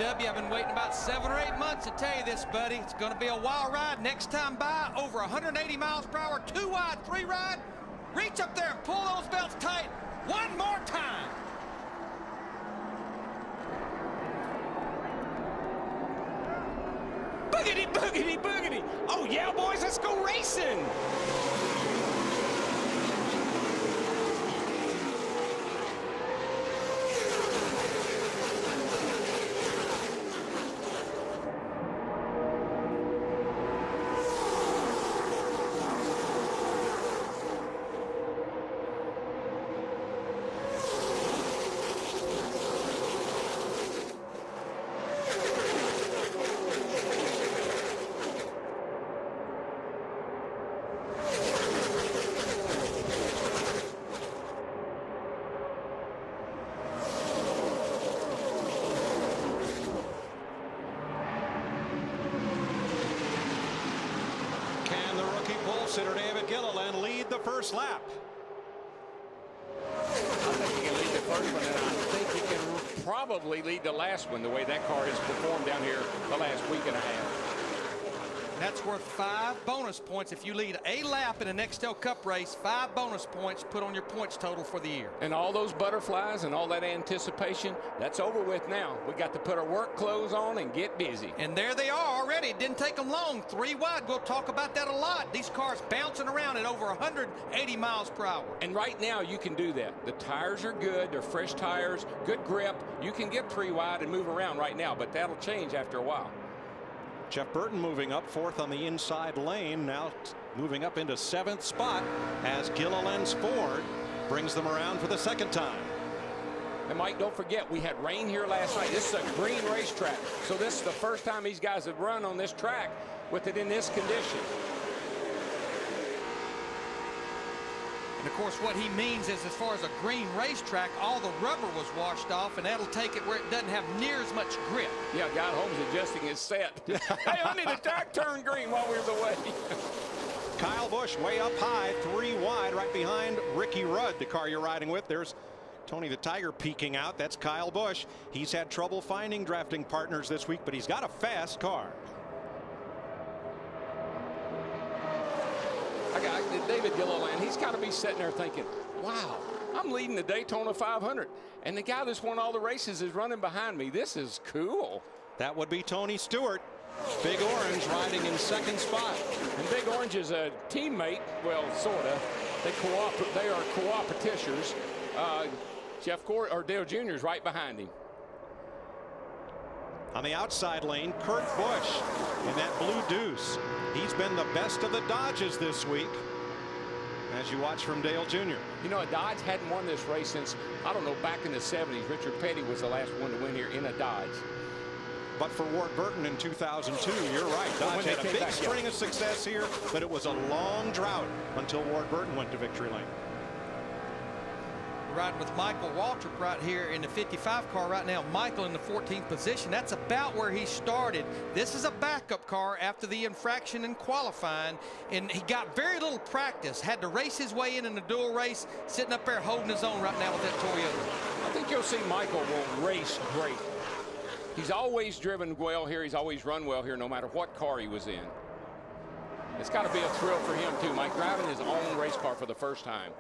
W, I've been waiting about 7 or 8 months to tell you this, buddy. It's going to be a wild ride. Next time by, over 180 miles per hour, 2 wide, 3 wide. Reach up there and pull those belts tight one more time. Boogity, boogity, boogity. Oh, yeah, boys, let's go racing. Sitter David Gilliland lead the first lap. I think he can lead the first one, and I think he can probably lead the last one, the way that car has performed down here the last week and a half. That's worth 5 bonus points. If you lead a lap in a Nextel Cup race, 5 bonus points put on your points total for the year. And all those butterflies and all that anticipation, that's over with now. We got to put our work clothes on and get busy. And there they are already. It didn't take them long. 3 wide. We'll talk about that a lot. These cars bouncing around at over 180 miles per hour. And right now you can do that. The tires are good. They're fresh tires, good grip. You can get 3 wide and move around right now, but that'll change after a while. Jeff Burton moving up 4th on the inside lane, now moving up into 7th spot as Gilliland's Ford brings them around for the 2nd time. And Mike, don't forget, we had rain here last night. This is a green racetrack, so this is the first time these guys have run on this track with it in this condition. And of course, what he means is, as far as a green racetrack, all the rubber was washed off, and that'll take it where it doesn't have near as much grip. Yeah, God Holmes adjusting his set. Hey, I need a track turn green while we was away. Kyle Busch way up high, 3 wide, right behind Ricky Rudd, the car you're riding with. There's Tony the Tiger peeking out. That's Kyle Busch. He's had trouble finding drafting partners this week, but he's got a fast car. David Gilliland, he's got to be sitting there thinking, wow, I'm leading the Daytona 500, and the guy that's won all the races is running behind me. This is cool. That would be Tony Stewart. Big Orange riding in 2nd spot. And Big Orange is a teammate, well, sort of. They are co-opetitors. Dale Jr. is right behind him. On the outside lane, Kurt Busch in that blue Deuce. He's been the best of the Dodges this week, as you watch from Dale Jr. You know, a Dodge hadn't won this race since, I don't know, back in the 70s. Richard Petty was the last one to win here in a Dodge. But for Ward Burton in 2002, you're right. Dodge had a big string of success here, but it was a long drought until Ward Burton went to victory lane. Riding with Michael Waltrip right here in the 55 car right now. Michael in the 14th position. That's about where he started. This is a backup car after the infraction in qualifying, and he got very little practice. Had to race his way in the dual race, sitting up there holding his own right now with that Toyota. I think you'll see Michael will race great. He's always driven well here. He's always run well here, no matter what car he was in. It's got to be a thrill for him, too, Mike, driving his own race car for the first time.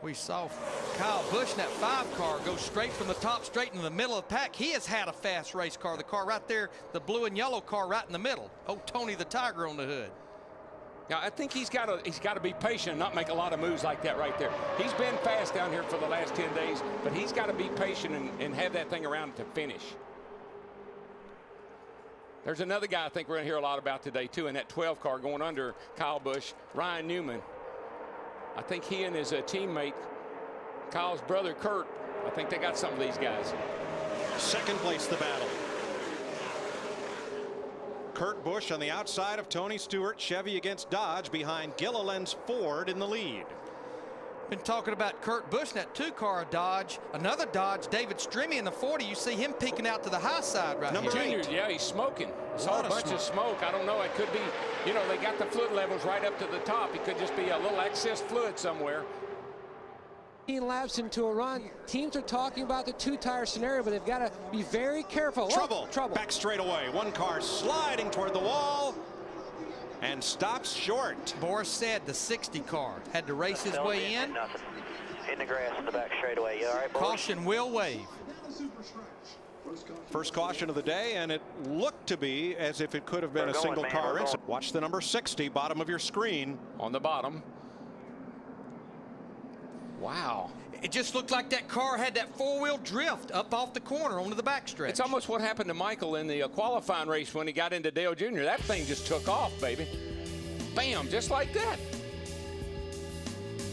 We saw Kyle Busch in that 5 car go straight from the top, straight into the middle of the pack. He has had a fast race car. The car right there, the blue and yellow car right in the middle. Oh, Tony the Tiger on the hood. Now, I think he's got to be patient and not make a lot of moves like that right there. He's been fast down here for the last 10 days, but he's got to be patient and have that thing around to finish. There's another guy I think we're going to hear a lot about today, too, in that 12 car going under Kyle Busch, Ryan Newman. I think he and his teammate, Kyle's brother, Kurt, I think they got some of these guys. 2nd place the battle. Kurt Busch on the outside of Tony Stewart. Chevy against Dodge behind Gilliland's Ford in the lead. Been talking about Kurt Busch in that 2 car Dodge. Another Dodge, David Strimmy in the 40. You see him peeking out to the high side right Number here. 8. Yeah, he's smoking. Saw a bunch of smoke. I don't know. It could be, you know, they got the fluid levels right up to the top. It could just be a little excess fluid somewhere. laps into a run. Teams are talking about the two-tire scenario, but they've got to be very careful. Trouble. Trouble. Back straight away. One car sliding toward the wall and stops short. Boris said the 60 car had to race his way in. Nothing. In the grass in the back straightaway. You all right, Boris? Caution will wave. First caution of the day, and it looked to be as if it could have been a single car incident. Watch the number 60, bottom of your screen. On the bottom. Wow. It just looked like that car had that four-wheel drift up off the corner onto the backstretch. It's almost what happened to Michael in the qualifying race when he got into Dale Jr. That thing just took off, baby. Bam, just like that.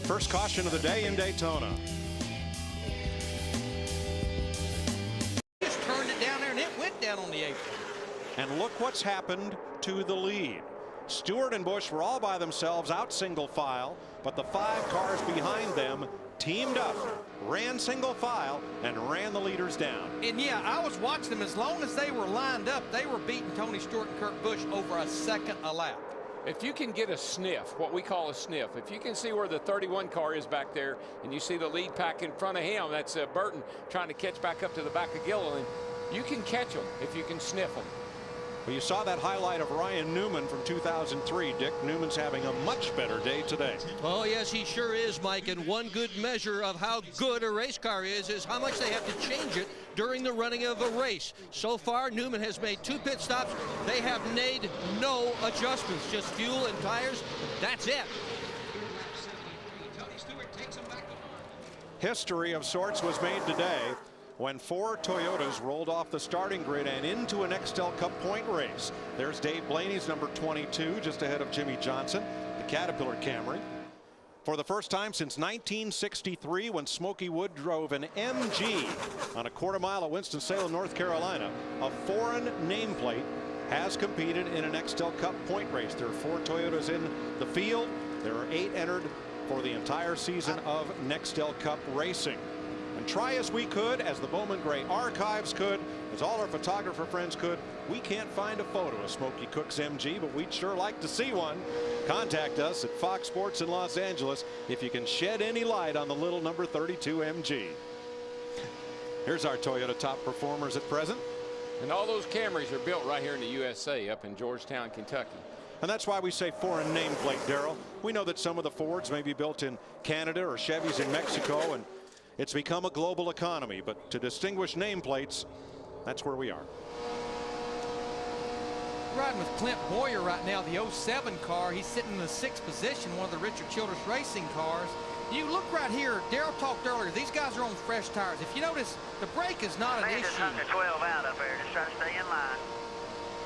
First caution of the day in Daytona. Just turned it down there and it went down on the apron. And look what's happened to the lead. Stewart and Busch were all by themselves out single file, but the 5 cars behind them teamed up, ran single file, and ran the leaders down. And yeah, I was watching them. As long as they were lined up, they were beating Tony Stewart and Kurt Busch over a second a lap. If you can get a sniff, what we call a sniff, if you can see where the 31 car is back there and you see the lead pack in front of him, that's Burton trying to catch back up to the back of Gilliland, you can catch them if you can sniff them. Well, you saw that highlight of Ryan Newman from 2003, Dick. Newman's having a much better day today. Oh, yes, he sure is, Mike. And one good measure of how good a race car is how much they have to change it during the running of a race. So far, Newman has made 2 pit stops. They have made no adjustments, just fuel and tires. That's it. History of sorts was made today when 4 Toyotas rolled off the starting grid and into an Nextel Cup point race. There's Dave Blaney's number 22, just ahead of Jimmy Johnson, the Caterpillar Camry. For the first time since 1963, when Smokey Wood drove an MG on a quarter-mile at Winston-Salem, North Carolina, a foreign nameplate has competed in an Nextel Cup point race. There are 4 Toyotas in the field. There are 8 entered for the entire season of Nextel Cup racing. And try as we could, as the Bowman Gray archives could, as all our photographer friends could, we can't find a photo of Smokey Cook's MG, but we'd sure like to see one. Contact us at Fox Sports in Los Angeles if you can shed any light on the little number 32 MG. Here's our Toyota top performers at present. And all those Camrys are built right here in the USA, up in Georgetown, Kentucky. And that's why we say foreign nameplate, Darrell. We know that some of the Fords may be built in Canada or Chevys in Mexico, and it's become a global economy, but to distinguish nameplates, that's where we are. Riding with Clint Boyer right now, the 07 car. He's sitting in the 6th position, one of the Richard Childress racing cars. You look right here, Darrell talked earlier, these guys are on fresh tires. If you notice, the brake is not an issue. Just under 12 out up there, just try to stay in line.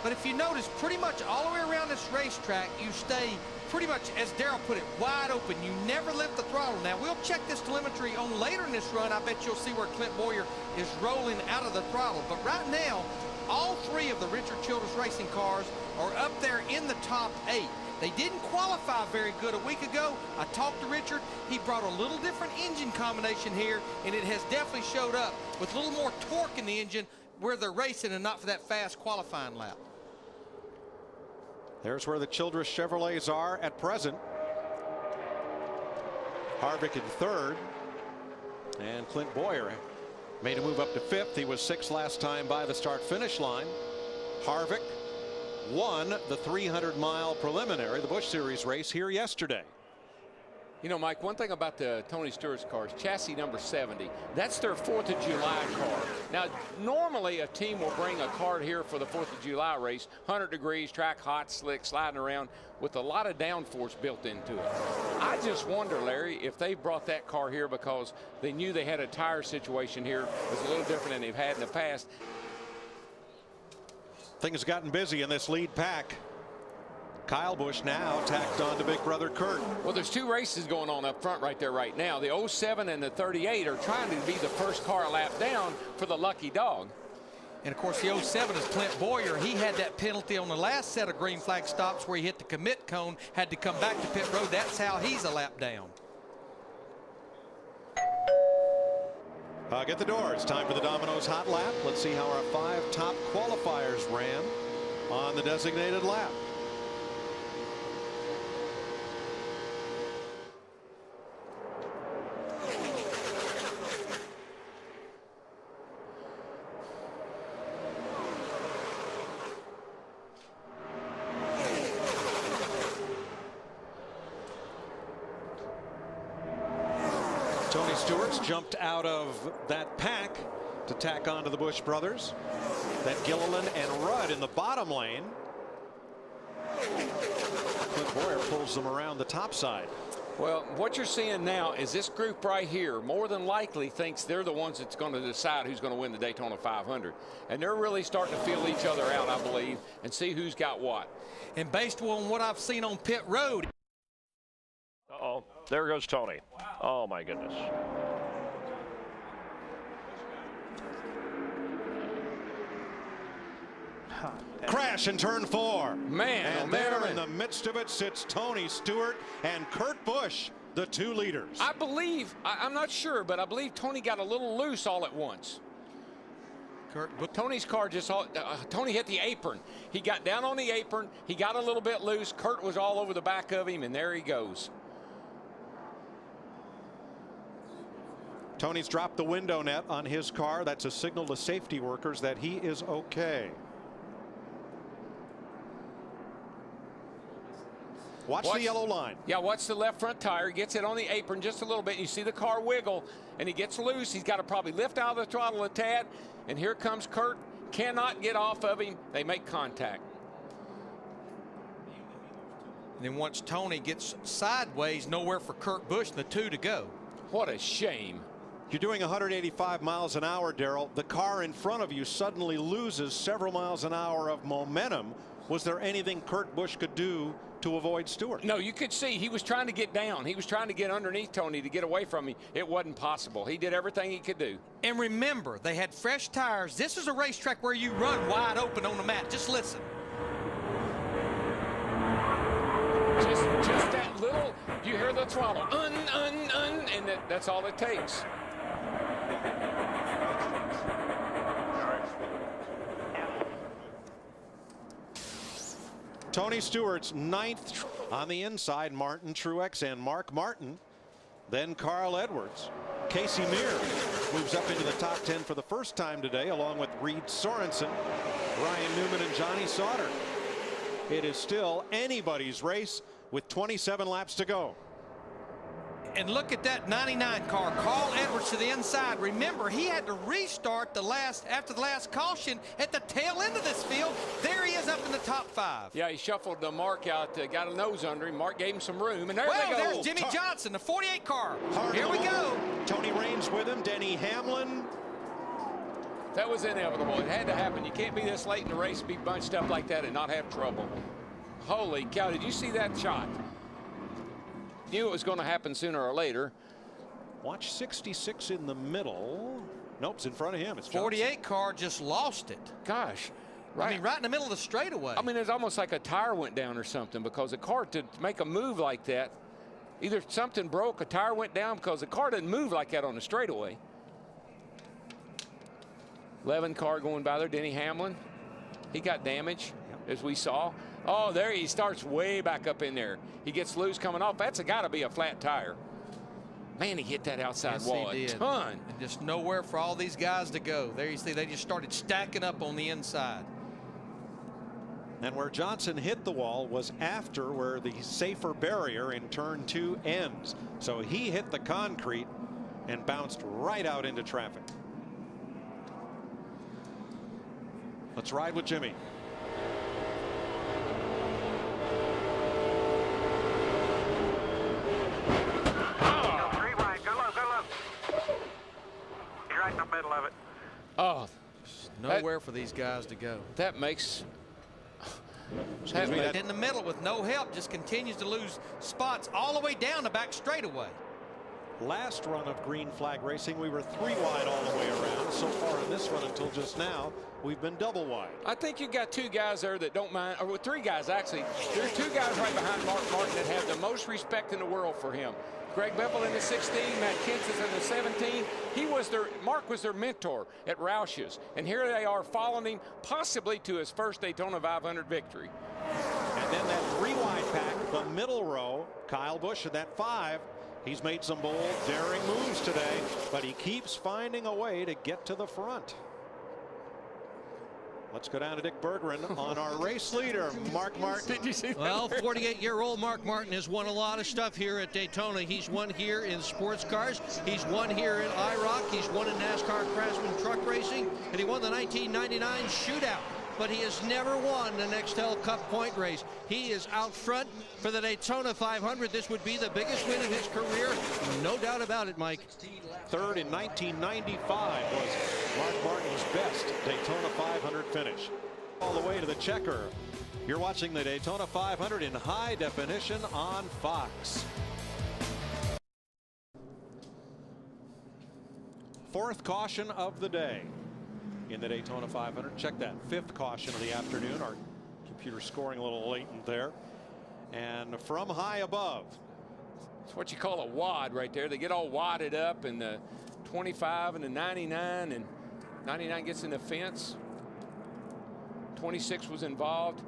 But if you notice, pretty much all the way around this racetrack, you stay pretty much, as Darrell put it, wide open. You never lift the throttle. Now, we'll check this telemetry on later in this run. I bet you'll see where Clint Boyer is rolling out of the throttle. But right now, all 3 of the Richard Childress racing cars are up there in the top 8. They didn't qualify very good a week ago. I talked to Richard. He brought a little different engine combination here, and it has definitely showed up with a little more torque in the engine where they're racing and not for that fast qualifying lap. There's where the Childress Chevrolets are at present. Harvick in 3rd. And Clint Boyer made a move up to 5th. He was 6th last time by the start-finish line. Harvick won the 300-mile preliminary, the Busch Series race here yesterday. You know, Mike, one thing about the Tony Stewart's cars, chassis number 70, that's their 4th of July car. Now, normally a team will bring a car here for the 4th of July race, 100 degrees, track hot, slick, sliding around with a lot of downforce built into it. I just wonder, Larry, if they brought that car here because they knew they had a tire situation here that was a little different than they've had in the past. Things have gotten busy in this lead pack. Kyle Busch now tacked on to big brother Kurt. Well, there's 2 races going on up front right there right now. The 07 and the 38 are trying to be the first car lap down for the lucky dog. And of course, the 07 is Clint Boyer. He had that penalty on the last set of green flag stops where he hit the commit cone, had to come back to pit road. That's how he's a lap down. Get the door. It's time for the Domino's hot lap. Let's see how our 5 top qualifiers ran on the designated lap. Stewart's jumped out of that pack to tack on to the Busch brothers. Then Gilliland and Rudd in the bottom lane. Clint Boyer pulls them around the top side. Well, what you're seeing now is this group right here more than likely thinks they're the ones that's going to decide who's going to win the Daytona 500. And they're really starting to feel each other out, I believe, and see who's got what. And based on what I've seen on pit road. Uh-oh, there goes Tony. Oh, my goodness. Crash in turn 4. Man, and there in the midst of it sits Tony Stewart and Kurt Busch, the 2 leaders. I believe, I'm not sure, but I believe Tony got a little loose all at once. Tony's car just, Tony hit the apron. He got down on the apron. He got a little bit loose. Kurt was all over the back of him, and there he goes. Tony's dropped the window net on his car. That's a signal to safety workers that he is okay. Watch the yellow line. Yeah, watch the left front tire. Gets it on the apron just a little bit. You see the car wiggle, and he gets loose. He's got to probably lift out of the throttle a tad. And here comes Kurt. Cannot get off of him. They make contact. And then once Tony gets sideways, nowhere for Kurt Busch and the 2 to go. What a shame. You're doing 185 miles an hour, Darrell. The car in front of you suddenly loses several miles an hour of momentum. Was there anything Kurt Busch could do to avoid Stewart? No, you could see he was trying to get down. He was trying to get underneath Tony to get away from him. It wasn't possible. He did everything he could do. And remember, they had fresh tires. This is a racetrack where you run wide open on the mat. Just listen. Just that little, you hear the throttle, and that's all it takes. Tony Stewart's 9th on the inside. Martin Truex and Mark Martin. Then Carl Edwards. Casey Mears moves up into the top 10 for the first time today, along with Reed Sorensen, Ryan Newman, and Johnny Sauter. It is still anybody's race with 27 laps to go. And look at that 99 car. Carl Edwards to the inside. Remember, he had to restart after the last caution at the tail end of this field. There he is up in the top 5. Yeah, he shuffled the Mark out, got a nose under him. Mark gave him some room, and there they go. There's Jimmy Johnson, the 48 car. Hard Here we go. Tony Raines with him. Denny Hamlin. That was inevitable. It had to happen. You can't be this late in the race, be bunched up like that, and not have trouble. Holy cow, did you see that shot? Knew it was going to happen sooner or later. Watch 66 in the middle. Nope, it's in front of him. It's 48 car just lost it. Gosh. Right. I mean, right in the middle of the straightaway. I mean, it's almost like a tire went down or something, because a car, to make a move like that, either something broke, a tire went down, because the car doesn't move like that on the straightaway. 11 car going by there, Denny Hamlin. He got damage, as we saw. Oh, there he starts way back up in there. He gets loose coming off. That's got to be a flat tire. Man, he hit that outside wall a ton. And just nowhere for all these guys to go. There you see, they just started stacking up on the inside. And where Johnson hit the wall was after where the safer barrier in turn 2 ends. So he hit the concrete and bounced right out into traffic. Let's ride with Jimmy. Oh, nowhere for these guys to go. That makes. In the middle with no help, just continues to lose spots all the way down the back straightaway. Last run of green flag racing, we were 3 wide all the way around. So far in this run until just now, we've been double wide. I think you got 2 guys there that don't mind, or 3 guys actually. There are 2 guys right behind Mark Martin that have the most respect in the world for him. Greg Biffle in the 16, Matt Kenseth in the 17. Mark was their mentor at Roush's, and here they are following him, possibly to his first Daytona 500 victory. And then that 3 wide pack, the middle row, Kyle Busch in that 5. He's made some bold, daring moves today, but he keeps finding a way to get to the front. Let's go down to Dick Berggren on our race leader, Mark Martin. Did you see that? Well, 48-year-old Mark Martin has won a lot of stuff here at Daytona. He's won here in sports cars. He's won here in IROC. He's won in NASCAR Craftsman truck racing. And he won the 1999 shootout. But he has never won the Nextel Cup point race. He is out front for the Daytona 500. This would be the biggest win of his career. No doubt about it, Mike. Third in 1995 was Mark Martin's best Daytona 500 finish. All the way to the checker. You're watching the Daytona 500 in high definition on Fox. Fourth caution of the day in the Daytona 500. Check that, fifth caution of the afternoon. Our computer scoring a little latent there. And from high above. It's what you call a wad right there. They get all wadded up, and the 25 and the 99, and 99 gets in the fence. 26 was involved.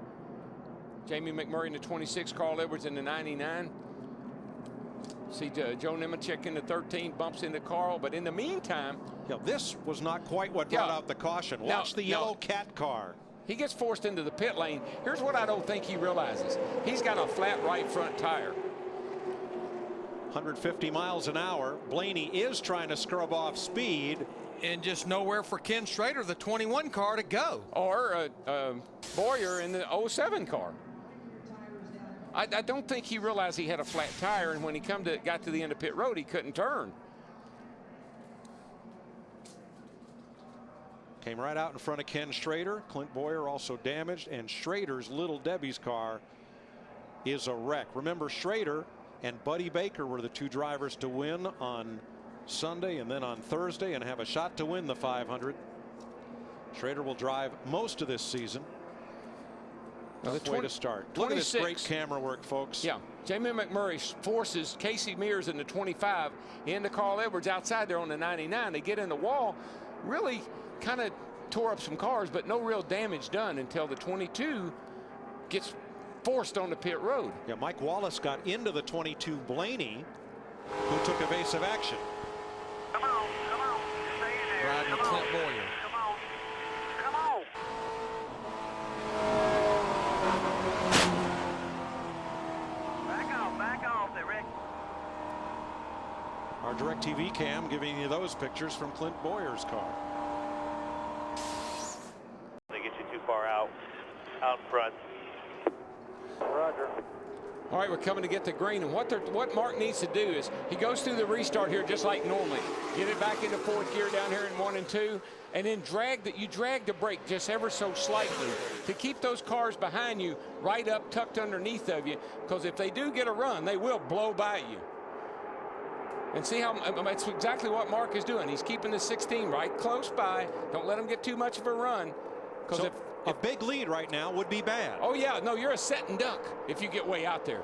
Jamie McMurray in the 26, Carl Edwards in the 99. See Joe Nemechek in the 13, bumps into Carl, but in the meantime, yeah, this was not quite what brought out the caution. Watch the yellow cat car. He gets forced into the pit lane. Here's what I don't think he realizes. He's got a flat right front tire. 150 miles an hour. Blaney is trying to scrub off speed. And just nowhere for Ken Schrader, the 21 car, to go. Or Boyer in the 07 car. I don't think he realized he had a flat tire, and when he got to the end of pit road, he couldn't turn. Came right out in front of Ken Schrader. Clint Boyer also damaged, and Schrader's Little Debbie's car is a wreck. Remember, Schrader and Buddy Baker were the two drivers to win on Sunday and then on Thursday and have a shot to win the 500. Schrader will drive most of this season. Tough way to start. Look at this great camera work, folks. Yeah, Jamie McMurray forces Casey Mears in the 25 into Carl Edwards outside there on the 99. They get in the wall, really kind of tore up some cars, but no real damage done until the 22 gets forced on the pit road. Yeah, Mike Wallace got into the 22 Blaney, who took evasive action. Come on, come on. Stay in there. Riding with Clint Boyer. Come on. Come on. Back off there, Rick. Our DirecTV cam giving you those pictures from Clint Boyer's car. They get you too far out in front. Roger. All right, we're coming to get the green, and what Mark needs to do is he goes through the restart here just like normally. Get it back into fourth gear down here in 1 and 2, and then drag the brake just ever so slightly to keep those cars behind you right up tucked underneath of you, because if they do get a run, they will blow by you. And see how that's exactly what Mark is doing. He's keeping the 16 right close by. Don't let him get too much of a run, because so a big lead right now would be bad. Oh yeah, no, you're a set and dunk if you get way out there.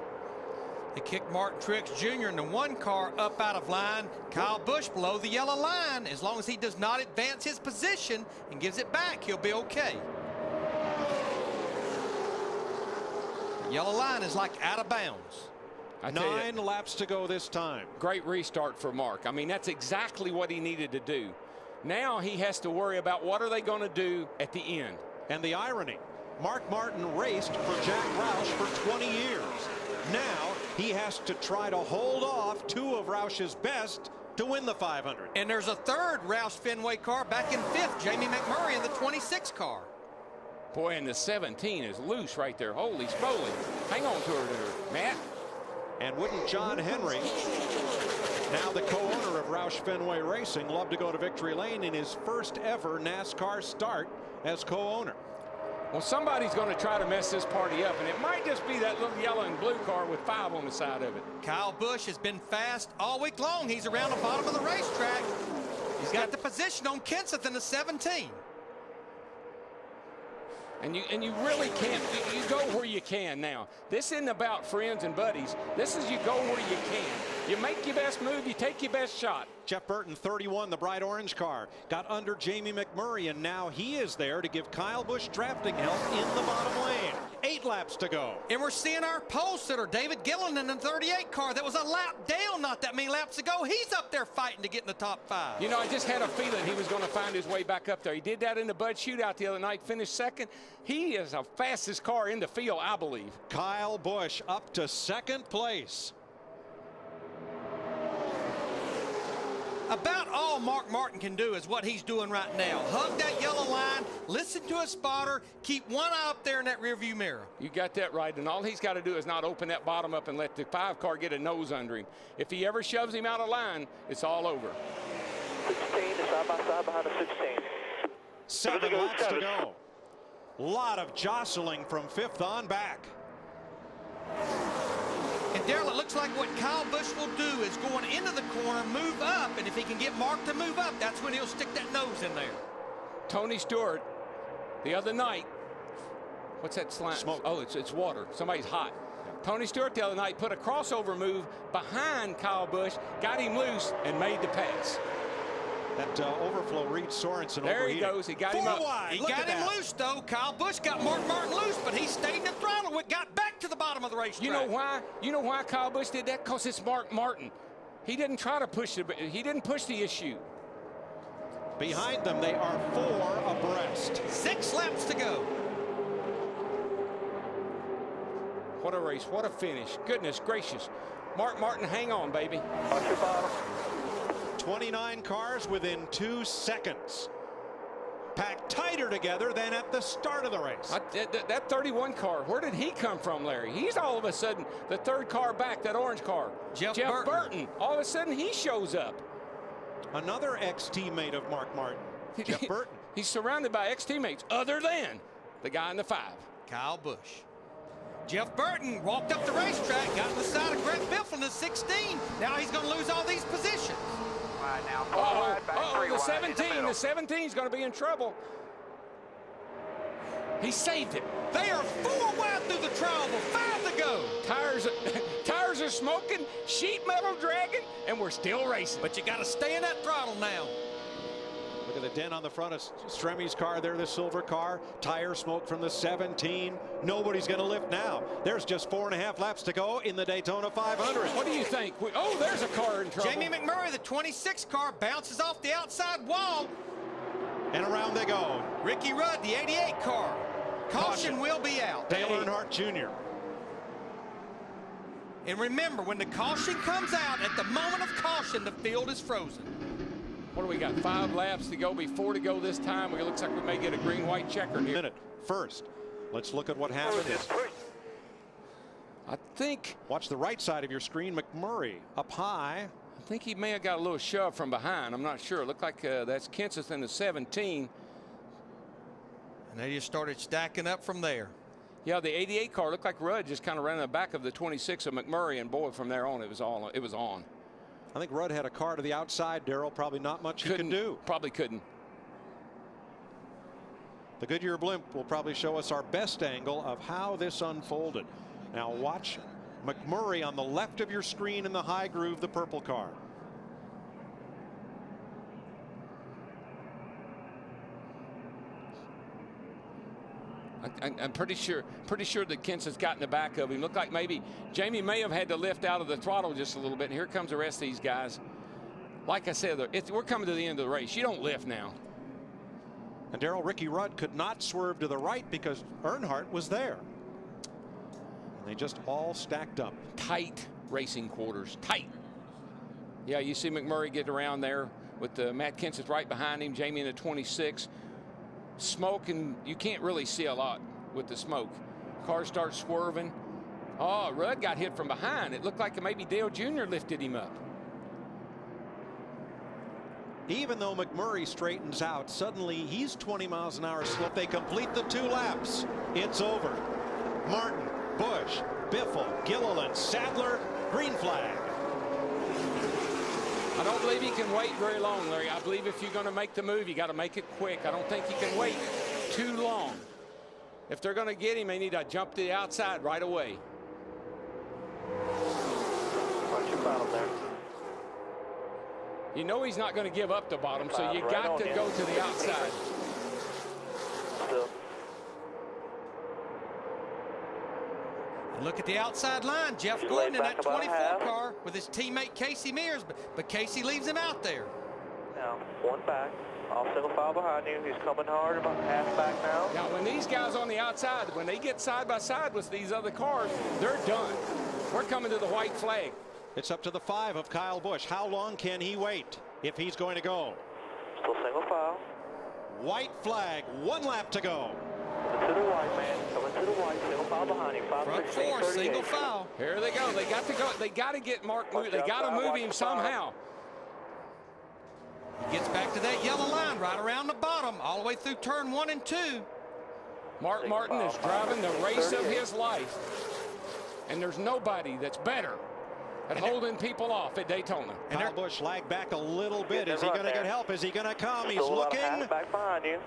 They kicked Martin Truex Jr. in the 1 car up out of line. Kyle Busch below the yellow line. As long as he does not advance his position and gives it back, he'll be okay. The yellow line is like out of bounds. 9 laps to go this time. Great restart for Mark. I mean, that's exactly what he needed to do. Now he has to worry about what are they going to do at the end. And the irony, Mark Martin raced for Jack Roush for 20 years. Now he has to try to hold off 2 of Roush's best to win the 500. And there's a third Roush Fenway car back in 5th, Jamie McMurray in the 26 car. Boy, and the 17 is loose right there. Holy smoly. Hang on to her there, Matt. And wouldn't John Henry, now the co-owner of Roush Fenway Racing, love to go to victory lane in his first ever NASCAR start as co-owner? Well, somebody's going to try to mess this party up, and it might just be that little yellow and blue car with 5 on the side of it. Kyle Busch has been fast all week long. He's around the bottom of the racetrack. He's got the position on Kenseth in the 17. And you really can't. You go where you can now. This isn't about friends and buddies. This is you go where you can. You make your best move, you take your best shot. Jeff Burton, 31, the bright orange car, got under Jamie McMurray, and now he is there to give Kyle Busch drafting help in the bottom lane. 8 laps to go. And we're seeing our pole sitter, David Gillen, in the 38 car. That was a lap down not that many laps ago. He's up there fighting to get in the top 5. You know, I just had a feeling he was going to find his way back up there. He did that in the Bud Shootout the other night, finished second. He is the fastest car in the field, I believe. Kyle Busch up to second place. About all Mark Martin can do is what he's doing right now. Hug that yellow line, listen to a spotter, keep one eye up there in that rearview mirror. You got that right, and all he's got to do is not open that bottom up and let the 5 car get a nose under him. If he ever shoves him out of line, it's all over. 16 side by side behind the 16. 7 laps to go. Lot of jostling from 5th on back. And Darrell, it looks like what Kyle Busch will do is going into the corner, move up, and if he can get Mark to move up, that's when he'll stick that nose in there. Tony Stewart, the other night, what's that slime? Smoke. Oh, it's water. Somebody's hot. Tony Stewart the other night put a crossover move behind Kyle Busch, got him loose, and made the pass. That overflow reads Sorensen. There he goes. He got him up. Wide. He got him loose, though. Kyle Busch got Mark Martin loose, but he stayed in the throttle. It got back to the bottom of the racetrack. You know why? You know why Kyle Busch did that? Because it's Mark Martin. He didn't try to push it. He didn't push the issue. Behind them, they are 4 abreast. 6 laps to go. What a race. What a finish. Goodness gracious. Mark Martin, hang on, baby. Watch your bottom. 29 cars within 2 seconds. Packed tighter together than at the start of the race. That 31 car, where did he come from, Larry? He's all of a sudden the 3rd car back, that orange car. Jeff Burton. All of a sudden he shows up. Another ex-teammate of Mark Martin, Jeff Burton. He's surrounded by ex-teammates other than the guy in the 5. Kyle Busch. Jeff Burton walked up the racetrack, got on the side of Greg Biffle in the 16. Now he's going to lose all these positions. Wide now. 4 wide, back 3 the wide 17. The 17 is going to be in trouble. He saved it. They are 4 wide through the trial with 5 to go. Tires are smoking, sheet metal dragging, and we're still racing. But you got to stay in that throttle now. Look at the dent on the front of Stremmy's car there, the silver car. Tire smoke from the 17. Nobody's going to lift now. There's just 4.5 laps to go in the Daytona 500. What do you think? Oh, there's a car in trouble. Jamie McMurray, the 26 car, bounces off the outside wall. And around they go. Ricky Rudd, the 88 car. Caution will be out. Dale Earnhardt Jr. And remember, when the caution comes out, at the moment of caution, the field is frozen. What do we got? 5 laps to go, 4 to go this time. It looks like we may get a green-white checker here. Minute first. Let's look at what happened. I think. Watch the right side of your screen. McMurray up high. I think he may have got a little shove from behind. I'm not sure. It looked like that's Kenseth in the 17. And they just started stacking up from there. Yeah, the 88 car looked like Rudd just kind of ran in the back of the 26 of McMurray, and boy, from there on, it was on. I think Rudd had a car to the outside, Darrell. Probably not much he can do. Probably couldn't. The Goodyear blimp will probably show us our best angle of how this unfolded. Now watch McMurray on the left of your screen in the high groove, the purple car. I'm pretty sure that Kenseth's got in the back of him. Looked like maybe Jamie may have had to lift out of the throttle just a little bit. And here comes the rest of these guys. Like I said, we're coming to the end of the race. You don't lift now. And Darrell, Ricky Rudd could not swerve to the right because Earnhardt was there. And they just all stacked up. Tight racing quarters. Tight. Yeah, you see McMurray get around there with Matt Kenseth right behind him. Jamie in the 26. Smoke, and you can't really see a lot with the smoke. Car starts swerving. Oh, Rudd got hit from behind. It looked like maybe Dale Jr. lifted him up. Even though McMurray straightens out, suddenly he's 20 miles an hour slow. They complete the 2 laps. It's over. Martin, Busch, Biffle, Gilliland, Sadler, green flag. I don't believe he can wait very long, Larry. I believe if you're going to make the move, you got to make it quick. I don't think he can wait too long. If they're going to get him, they need to jump to the outside right away. Watch your bottom there. You know he's not going to give up the bottom, so you Right got to on go in. to the outside. Still. And look at the outside line. Jeff He's Gordon laid in back that about 24 half. car with his teammate Casey Mears, but Casey leaves him out there. Now, one back. All single file behind you. He's coming hard, about half back now. Now, when these guys on the outside, when they get side by side with these other cars, they're done. We're coming to the white flag. It's up to the 5 of Kyle Busch. How long can he wait if he's going to go? Still single file. White flag, 1 lap to go. Coming to the white, man. Coming to the white. Single file behind him. Front 516, 4, 38. single foul. Here they go. They got to go. They got to get Mark. They got to move him somehow. He gets back to that yellow line right around the bottom, all the way through turn 1 and 2. Mark Martin is driving the race of his life, and there's nobody that's better at holding people off at Daytona. And Kyle Busch lagged back a little bit. Is he run going to there. get help? Is he going to come? He's Still about looking. half back behind you.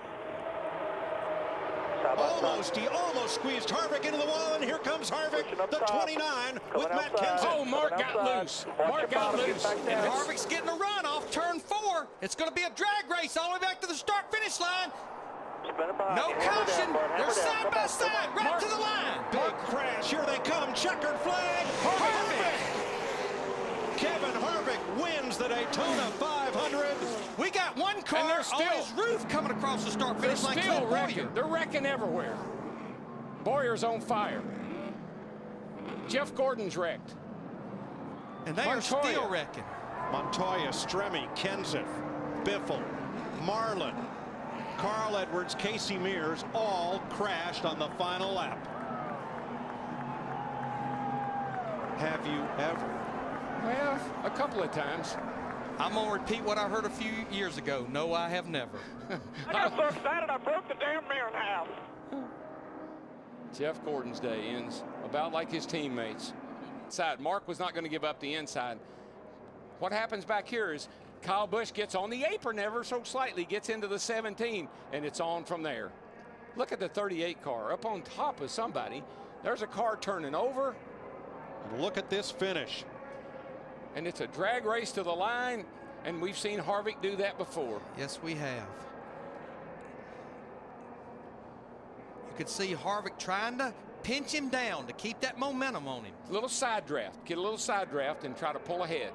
Side by side. He almost squeezed Harvick into the wall, and here comes Harvick, Pushing up the top. 29 with Coming Matt outside. Kenseth. Oh, Mark Coming got outside. loose. Watch Mark your got bottom, get loose. back down. And Harvick's getting a run off turn 4. It's going to be a drag race all the way back to the start-finish line. Spin it behind No you. Hammer caution. down, Bart. They're Hammer down. side Come by back, come side, back. right to the line. Big crash. Here they come. Checkered flag. Harvick. Kevin Harvick wins the Daytona 500. We got one car they're on still- his roof coming across the They're start-finish line. still Clint wrecking. Boyer. They're wrecking everywhere. Boyer's on fire. Jeff Gordon's wrecked. And they Montoya. are still wrecking. Montoya, Stremme, Kenseth, Biffle, Marlin, Carl Edwards, Casey Mears all crashed on the final lap. Have you ever? Well, a couple of times. I'm going to repeat what I heard a few years ago. No, I have never. I got so excited I broke the damn mirror in half. Jeff Gordon's day ends about like his teammates. Mark was not going to give up the inside. What happens back here is Kyle Busch gets on the apron ever so slightly, gets into the 17, and it's on from there. Look at the 38 car up on top of somebody. There's a car turning over. And look at this finish. And it's a drag race to the line, and we've seen Harvick do that before. Yes, we have. You could see Harvick trying to pinch him down to keep that momentum on him. A little side draft. Get a little side draft and try to pull ahead.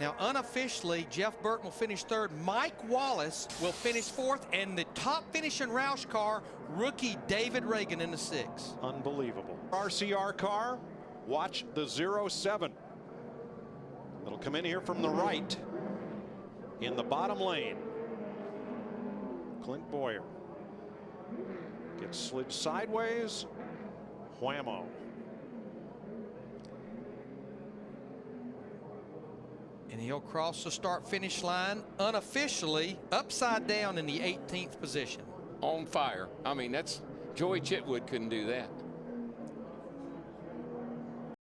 Now, unofficially, Jeff Burton will finish 3rd. Mike Wallace will finish 4th. And the top finishing Roush car, rookie David Reagan in the 6th. Unbelievable. RCR car, watch the 07. It'll come in here from the right in the bottom lane. Clint Boyer gets slid sideways. Whammo. And he'll cross the start-finish line unofficially upside down in the 18th position. On fire. I mean, that's Joey Chitwood couldn't do that.